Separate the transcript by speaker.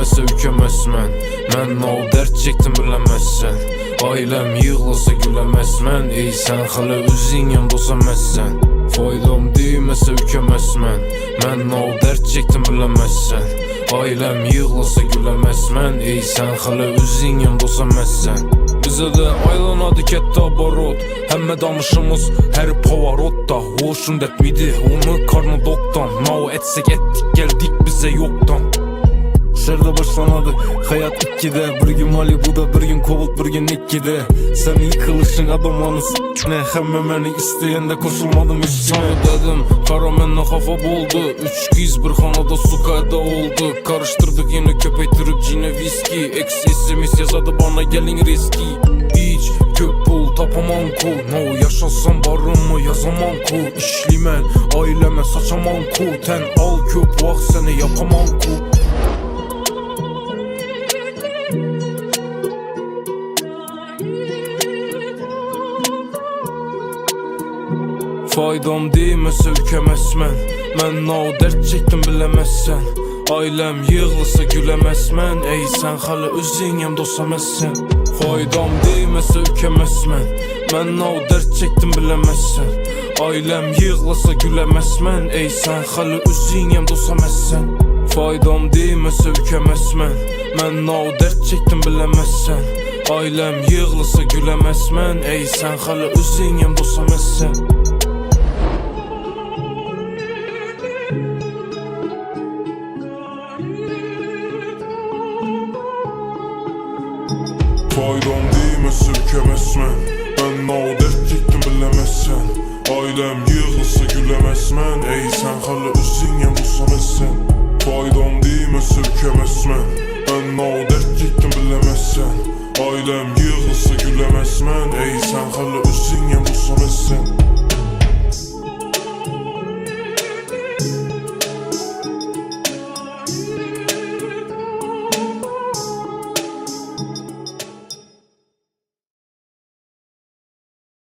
Speaker 1: deməsə ükəməzmən. Mən o dərd çəkdim biləməzsən. Ailəm yığılsa güləməzmən. Ey sən hələ özün yanında olsaməzsən. Faydam deməsə ükəməzmən. Mən o dərd çəkdim biləməzsən. Ailəm yığılsa güləməzmən. Ey sən hələ özün yanında olsaməzsən. Bizə də aylanadı kətdə barot. Həmmə danışımız hər pavarotda. Hoşun dətmidi onu karnı doktan. Nao etsək etdik geldik bizə yoktan.
Speaker 2: Şerdə başlanadı hayat ikkide. Bir gün Malibu'da, bir gün Kovult, bir gün ikkide. Sen yıkılışın adamını s**ne. Həmmə məni istəyəndə koşulmadım hiç
Speaker 1: sana dedim, kara məndən xafa boldu. Üç qiz bir xanada su qayda oldu. Karıştırdık yine köpəktirib cine viski. SMS yazadı bana gelin riski. Hiç köp pul tapamam ku. No yaşasam barımı yazamam ku. İşlimən ailəmə saçamam ku. Tən al köp vaxt səni yapamam ku. Faydam deməsə ükəməzmən. Mən o dərd çəkdim biləməzsən. Ailəm yığılsa güləməzmən. Ey sən hələ özün yanında olsaməzsən. Faydam deməsə ükəməzmən. Mən o dərd çəkdim biləməzsən. Ailəm yığılsa güləməzmən. Ey sən hələ özün yanında olsaməzsən. Faydam deməsə ükəməzmən. Mən o dərd çəkdim biləməzsən. Ailəm yığılsa güləməzmən. Ey sən hələ özün yanında olsaməzsən.
Speaker 3: Faydam deməsə ükəməzmən. Mən o dərd çəkdim biləməzsən. Ailəm yığılsa güləməzmən. Ey sən hələ özün yanında olsaməzsən. Faydam deməsə ükəməzmən. Mən o dərd çəkdim biləməzsən. Ailəm yığılsa güləməzmən. Ey sən hələ özün yanında olsaməzsən.